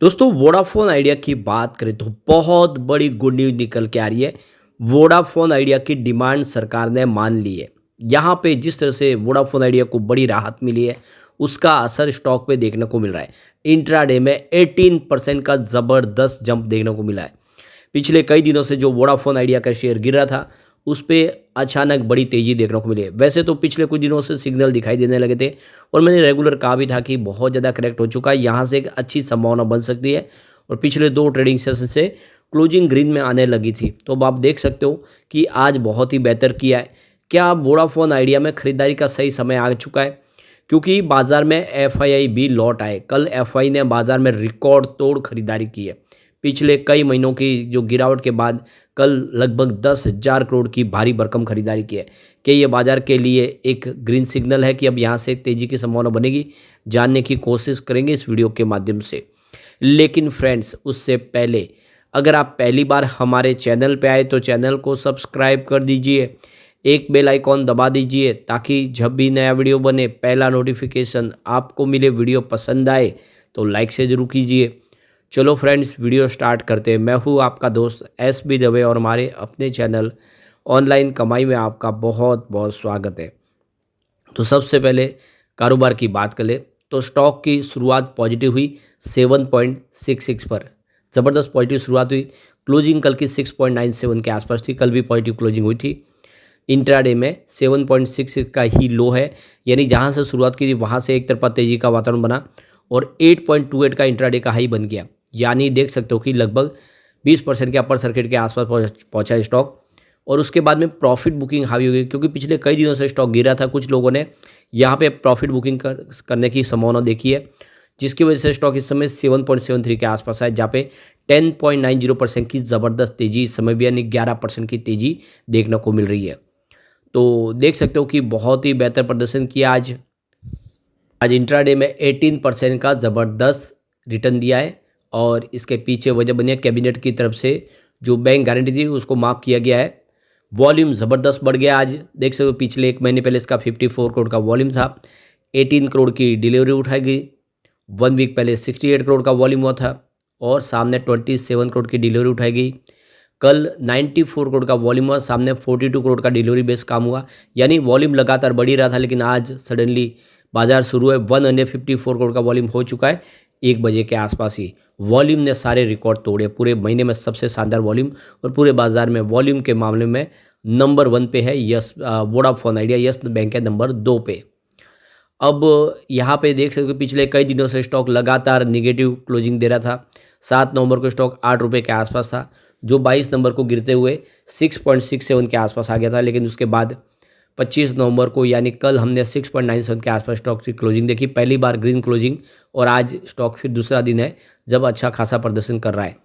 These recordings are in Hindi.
दोस्तों वोडाफोन आइडिया की बात करें तो बहुत बड़ी गुड न्यूज़ निकल के आ रही है। वोडाफोन आइडिया की डिमांड सरकार ने मान ली है। यहाँ पे जिस तरह से वोडाफोन आइडिया को बड़ी राहत मिली है, उसका असर स्टॉक पे देखने को मिल रहा है। इंट्राडे में 18% का ज़बरदस्त जंप देखने को मिला है। पिछले कई दिनों से जो वोडाफोन आइडिया का शेयर गिर रहा था, उस पे अचानक बड़ी तेज़ी देखने को मिली है। वैसे तो पिछले कुछ दिनों से सिग्नल दिखाई देने लगे थे और मैंने रेगुलर कहा भी था कि बहुत ज़्यादा करेक्ट हो चुका है, यहाँ से एक अच्छी संभावना बन सकती है और पिछले 2 ट्रेडिंग सेशन से क्लोजिंग ग्रीन में आने लगी थी। तो अब आप देख सकते हो कि आज बहुत ही बेहतर किया है। क्या वोडाफोन आइडिया में खरीदारी का सही समय आ चुका है? क्योंकि बाज़ार में एफआईआई भी लौट आए। कल एफआई ने बाज़ार में रिकॉर्ड तोड़ खरीदारी की है। पिछले कई महीनों की जो गिरावट के बाद कल लगभग 10,000 करोड़ की भारी भरकम खरीदारी की है। क्या ये बाज़ार के लिए एक ग्रीन सिग्नल है कि अब यहाँ से तेज़ी की संभावना बनेगी? जानने की कोशिश करेंगे इस वीडियो के माध्यम से। लेकिन फ्रेंड्स उससे पहले अगर आप पहली बार हमारे चैनल पे आए तो चैनल को सब्सक्राइब कर दीजिए। एक बेल आइकॉन दबा दीजिए ताकि जब भी नया वीडियो बने पहला नोटिफिकेशन आपको मिले। वीडियो पसंद आए तो लाइक से ज़रूर कीजिए। चलो फ्रेंड्स वीडियो स्टार्ट करते हैं। मैं हूँ आपका दोस्त एस बी दवे और हमारे अपने चैनल ऑनलाइन कमाई में आपका बहुत बहुत स्वागत है। तो सबसे पहले कारोबार की बात करें तो स्टॉक की शुरुआत पॉजिटिव हुई 7.66 पर। ज़बरदस्त पॉजिटिव शुरुआत हुई। क्लोजिंग कल की 6.97 के आसपास थी। कल भी पॉजिटिव क्लोजिंग हुई थी। इंट्राडे में 7.66 का ही लो है, यानी जहां से शुरुआत की थी वहां से एक तरफा तेजी का वातावरण बना और 8.28 का इंट्राडे का हाई बन गया। यानी देख सकते हो कि लगभग 20% के अपर सर्किट के आसपास पहुंचा स्टॉक और उसके बाद में प्रॉफिट बुकिंग हावी हो गई क्योंकि पिछले कई दिनों से स्टॉक गिरा था। कुछ लोगों ने यहाँ पे प्रॉफिट बुकिंग करने की संभावना देखी है, जिसकी वजह से स्टॉक इस समय 7.73 के आसपास है, जहाँ पे 10.90% की ज़बरदस्त तेजी इस समय भी, यानी 11% की तेजी देखने को मिल रही है। तो देख सकते हो कि बहुत ही बेहतर प्रदर्शन किया आज। आज इंट्राडे में 18% का ज़बरदस्त रिटर्न दिया है और इसके पीछे वजह बनी है कैबिनेट की तरफ से जो बैंक गारंटी थी उसको माफ़ किया गया है। वॉल्यूम ज़बरदस्त बढ़ गया आज। देख सकते हो पिछले 1 महीने पहले इसका 54 करोड़ का वॉल्यूम था। 18 करोड़ की डिलीवरी उठाई गई। 1 वीक पहले 68 करोड़ का वॉल्यूम हुआ था और सामने 27 करोड़ की डिलीवरी उठाई गई। कल 94 करोड़ का वॉल्यूम हुआ, सामने 42 करोड़ का डिलीवरी बेस काम हुआ। यानी वॉल्यूम लगातार बढ़ ही रहा था, लेकिन आज सडनली बाजार शुरू है 154 करोड़ का वॉल्यूम हो चुका है 1 बजे के आसपास ही। वॉल्यूम ने सारे रिकॉर्ड तोड़े। पूरे महीने में सबसे शानदार वॉल्यूम और पूरे बाजार में वॉल्यूम के मामले में नंबर 1 पे है yes Vodafone idea. Yes bank है नंबर 2 पे। अब यहाँ पे देख सकते हो पिछले कई दिनों से स्टॉक लगातार निगेटिव क्लोजिंग दे रहा था। 7 नवंबर को स्टॉक 8 रुपये के आसपास था, जो 22 नंबर को गिरते हुए 6.67 के आसपास आ गया था। लेकिन उसके बाद 25 नवंबर को यानी कल हमने 6.97 के आसपास स्टॉक की क्लोजिंग देखी। पहली बार ग्रीन क्लोजिंग और आज स्टॉक फिर दूसरा दिन है जब अच्छा खासा प्रदर्शन कर रहा है।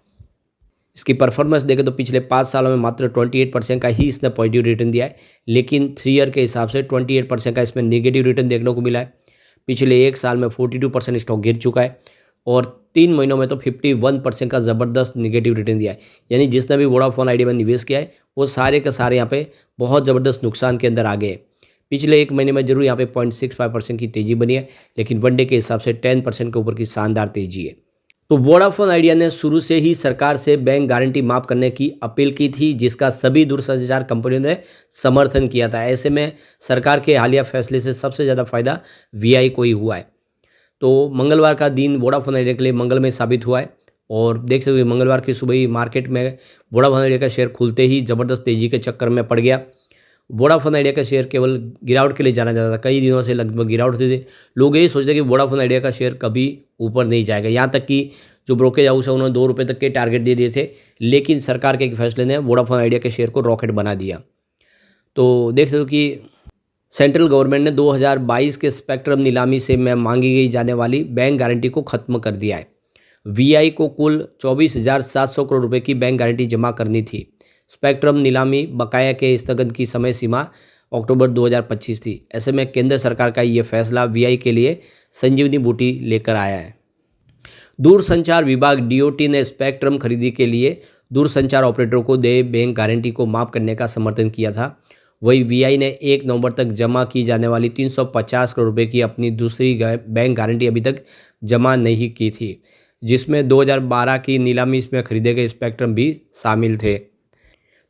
इसकी परफॉर्मेंस देखें तो पिछले 5 सालों में मात्र 28% का ही इसने पॉजिटिव रिटर्न दिया है, लेकिन 3 ईयर के हिसाब से 28% का इसमें नेगेटिव रिटर्न देखने को मिला है। पिछले 1 साल में 42% स्टॉक गिर चुका है और 3 महीनों में तो 51% का ज़बरदस्त नेगेटिव रिटर्न दिया है। यानी जिसने भी वोडाफोन आइडिया में निवेश किया है वो सारे के सारे यहाँ पे बहुत ज़बरदस्त नुकसान के अंदर आ गए हैं। पिछले 1 महीने में जरूर यहाँ पे 0.65% की तेज़ी बनी है, लेकिन वन डे के हिसाब से 10% के ऊपर की शानदार तेज़ी है। तो वोडाफोन आइडिया ने शुरू से ही सरकार से बैंक गारंटी माफ करने की अपील की थी, जिसका सभी दूरसंचार कंपनियों ने समर्थन किया था। ऐसे में सरकार के हालिया फैसले से सबसे ज़्यादा फायदा वीआई को ही हुआ है। तो मंगलवार का दिन वोडाफोन आइडिया के लिए मंगलमय साबित हुआ है और देख सकते हो मंगलवार की सुबह ही मार्केट में वोडाफोन आइडिया का शेयर खुलते ही ज़बरदस्त तेजी के चक्कर में पड़ गया। वोडाफोन आइडिया का शेयर केवल गिरावट के लिए जाना जाता था। कई दिनों से लगभग गिरावट होती थी। लोग यही सोचते कि वोडाफोन आइडिया का शेयर कभी ऊपर नहीं जाएगा। यहाँ तक कि जो ब्रोकेज हाउस है उन्होंने 2 रुपये तक के टारगेट दे दिए थे, लेकिन सरकार के एक फैसले ने वोडाफोन आइडिया के शेयर को रॉकेट बना दिया। तो देख सकते हो कि सेंट्रल गवर्नमेंट ने 2022 के स्पेक्ट्रम नीलामी से में मांगी गई जाने वाली बैंक गारंटी को खत्म कर दिया है। वीआई को कुल 24,700 करोड़ रुपए की बैंक गारंटी जमा करनी थी। स्पेक्ट्रम नीलामी बकाया के स्थगन की समय सीमा अक्टूबर 2025 थी। ऐसे में केंद्र सरकार का ये फैसला वीआई के लिए संजीवनी बूटी लेकर आया है। दूरसंचार विभाग डीओटी ने स्पेक्ट्रम खरीदी के लिए दूरसंचार ऑपरेटरों को दे बैंक गारंटी को माफ करने का समर्थन किया था। वही वीआई ने 1 नवंबर तक जमा की जाने वाली 350 करोड़ रुपए की अपनी दूसरी बैंक गारंटी अभी तक जमा नहीं की थी। जिसमें 2012 की नीलामी इसमें खरीदे गए स्पेक्ट्रम भी शामिल थे।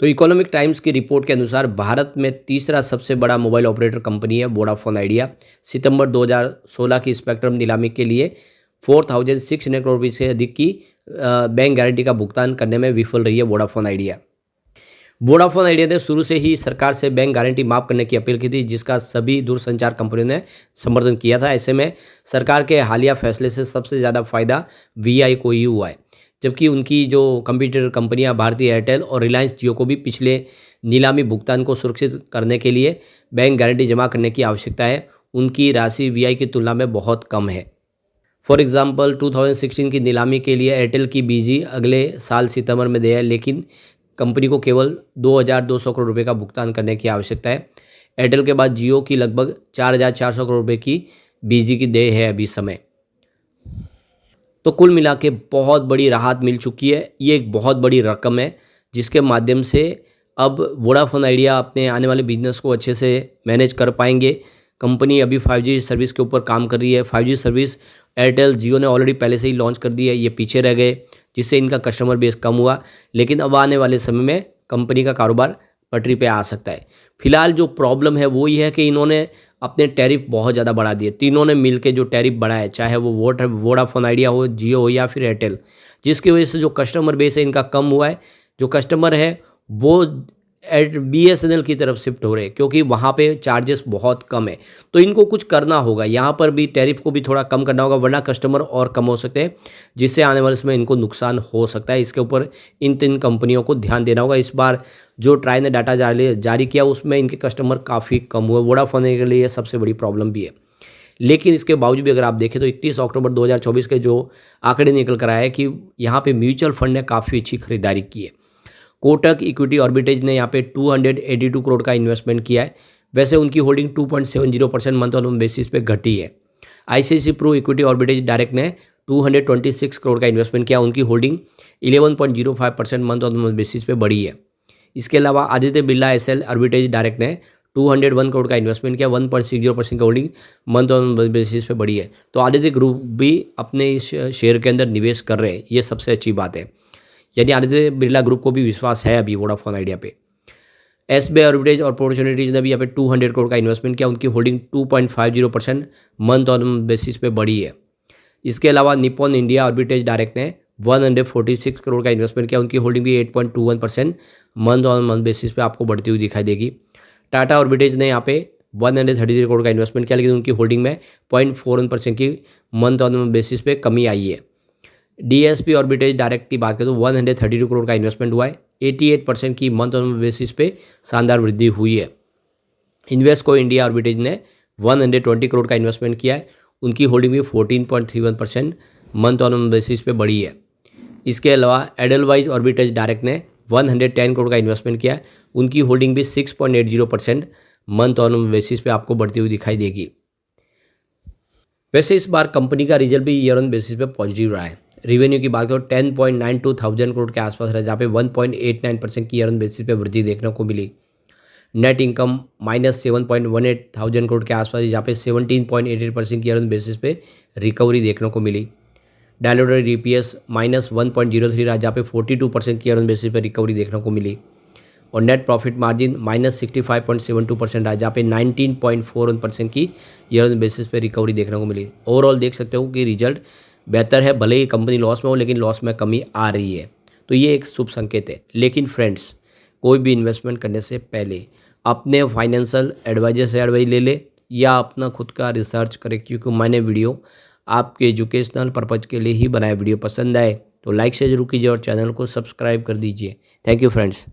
तो इकोनॉमिक टाइम्स की रिपोर्ट के अनुसार भारत में तीसरा सबसे बड़ा मोबाइल ऑपरेटर कंपनी है वोडाफोन आइडिया। सितंबर 2016 की स्पेक्ट्रम नीलामी के लिए 4,600 करोड़ रुपये से अधिक की बैंक गारंटी का भुगतान करने में विफल रही है वोडाफोन आइडिया। वोडाफोन आइडिया ने शुरू से ही सरकार से बैंक गारंटी माफ करने की अपील की थी, जिसका सभी दूरसंचार कंपनियों ने समर्थन किया था। ऐसे में सरकार के हालिया फैसले से सबसे ज़्यादा फायदा वीआई को ही हुआ है, जबकि उनकी जो कंप्यूटर कंपनियां भारती एयरटेल और रिलायंस जियो को भी पिछले नीलामी भुगतान को सुरक्षित करने के लिए बैंक गारंटी जमा करने की आवश्यकता है। उनकी राशि वीआई की तुलना में बहुत कम है। फॉर एग्जाम्पल 2016 की नीलामी के लिए एयरटेल की बीजी अगले साल सितंबर में देय है, लेकिन कंपनी को केवल 2,200 करोड़ रुपए का भुगतान करने की आवश्यकता है। एयरटेल के बाद जियो की लगभग 4,400 करोड़ रुपए की बीजी की देय है अभी समय। तो कुल मिला के बहुत बड़ी राहत मिल चुकी है। ये एक बहुत बड़ी रकम है, जिसके माध्यम से अब वोडाफोन आइडिया अपने आने वाले बिजनेस को अच्छे से मैनेज कर पाएंगे। कंपनी अभी 5G सर्विस के ऊपर काम कर रही है। 5G सर्विस एयरटेल जियो ने ऑलरेडी पहले से ही लॉन्च कर दी है, ये पीछे रह गए, जिससे इनका कस्टमर बेस कम हुआ। लेकिन अब आने वाले समय में कंपनी का कारोबार पटरी पे आ सकता है। फिलहाल जो प्रॉब्लम है वो ये है कि इन्होंने अपने टैरिफ बहुत ज़्यादा बढ़ा दिए। तीनों ने मिलकर जो टैरिफ बढ़ाया, चाहे वो वोडाफोन आइडिया हो, जियो हो या फिर एयरटेल, जिसकी वजह से जो कस्टमर बेस है इनका कम हुआ है। जो कस्टमर है वो BSNL की तरफ शिफ्ट हो रहे हैं, क्योंकि वहाँ पे चार्जेस बहुत कम है। तो इनको कुछ करना होगा, यहाँ पर भी टैरिफ को भी थोड़ा कम करना होगा, वरना कस्टमर और कम हो सकते हैं, जिससे आने वाले समय इनको नुकसान हो सकता है। इसके ऊपर इन 3 कंपनियों को ध्यान देना होगा। इस बार जो ट्राई ने डाटा जारी किया उसमें इनके कस्टमर काफ़ी कम हुए। वोडाफोन के लिए सबसे बड़ी प्रॉब्लम भी है। लेकिन इसके बावजूद भी अगर आप देखें तो 31 अक्टूबर 2024 के जो आंकड़े निकल कर आए कि यहाँ पे म्यूचुअल फंड ने काफ़ी अच्छी खरीदारी की है। कोटक इक्विटी ऑर्बिटेज ने यहाँ पे 282 करोड़ का इन्वेस्टमेंट किया है। वैसे उनकी होल्डिंग 2.70% मंथ ऑन बेसिस पे घटी है। ICICI प्रो इक्विटी ऑर्बिटेज डायरेक्ट ने 226 करोड़ का इन्वेस्टमेंट किया। उनकी होल्डिंग 11.05% मंथ ऑन बेसिस पे बढ़ी है। इसके अलावा आदित्य बिरला SL ऑर्बिटेज डायरेक्ट ने 201 करोड़ का इन्वेस्टमेंट किया। 1.60% की होल्डिंग मंथ ऑन बेसिस पे बढ़ी है। तो आदित्य ग्रुप भी अपने इस शेयर के अंदर निवेश कर रहे हैं, ये सबसे अच्छी बात है। यानी आदित्य बिरला ग्रुप को भी विश्वास है अभी वोडाफोन आइडिया पे। SBI ऑर्बिटेज और अपॉर्चुनिटीज ने भी यहाँ पे 200 करोड़ का इन्वेस्टमेंट किया। उनकी होल्डिंग 2.50% मंथ ऑन बेसिस पे बढ़ी है। इसके अलावा निप्पॉन इंडिया ऑर्बिटेज डायरेक्ट ने 146 करोड़ का इन्वेस्टमेंट किया। उनकी होल्डिंग भी 8.21% मंथ ऑन मंथ बेसिस पे आपको बढ़ती हुई दिखाई देगी। टाटा ऑर्बिटेज ने यहाँ पे 133 करोड़ का इन्वेस्टमेंट किया, लेकिन उनकी होल्डिंग में 0.41% की मंथ ऑन बेसिस पे कमी आई है। DSP ऑर्बिटेज डायरेक्ट की बात करें तो 132 करोड़ का इन्वेस्टमेंट हुआ है। 88% की मंथ ऑन बेसिस पे शानदार वृद्धि हुई है। इन्वेस्टको इंडिया ऑर्बिटेज ने 120 करोड़ का इन्वेस्टमेंट किया है। उनकी होल्डिंग भी 14.31% मंथ ऑन बेसिस पे बढ़ी है। इसके अलावा एडलवाइज ऑर्बिटेज डायरेक्ट ने 110 करोड़ का इन्वेस्टमेंट किया है। उनकी होल्डिंग भी 6.80% मंथ ऑन बेसिस पे आपको बढ़ती हुई दिखाई देगी। वैसे इस बार कंपनी का रिजल्ट भी ईयर ऑन बेसिस पे पॉजिटिव रहा है। रेवेन्यू की बात करो 10.92 थाउजेंड करोड़ के आसपास रहा, जहाँ पे 1.89% की ईयर ऑन बेसिस पे वृद्धि देखने को मिली। नेट इनकम -7.18 थाउजेंड करोड़ के आसपास, जहाँ पे 17.88% की ईयर ऑन बेसिस पे रिकवरी देखने को मिली। डायलूटेड EPS -1.03 रहा, जहाँ पे 42% की ईयर ऑन बेसिस पे रिकवरी देखने को मिली। और नेट प्रॉफिट मार्जिन -65.72% रहा, जहाँ पे 19.41% की ईयर ऑन बेसिस पे रिकवरी देखने को मिली। ओवरऑल देख सकते हो कि रिजल्ट बेहतर है, भले ही कंपनी लॉस में हो, लेकिन लॉस में कमी आ रही है, तो ये एक शुभ संकेत है। लेकिन फ्रेंड्स, कोई भी इन्वेस्टमेंट करने से पहले अपने फाइनेंशियल एडवाइजर से एडवाइस ले ले या अपना खुद का रिसर्च करें, क्योंकि मैंने वीडियो आपके एजुकेशनल पर्पज़ के लिए ही बनाया। वीडियो पसंद आए तो लाइक से जरूर कीजिए और चैनल को सब्सक्राइब कर दीजिए। Thank you friends.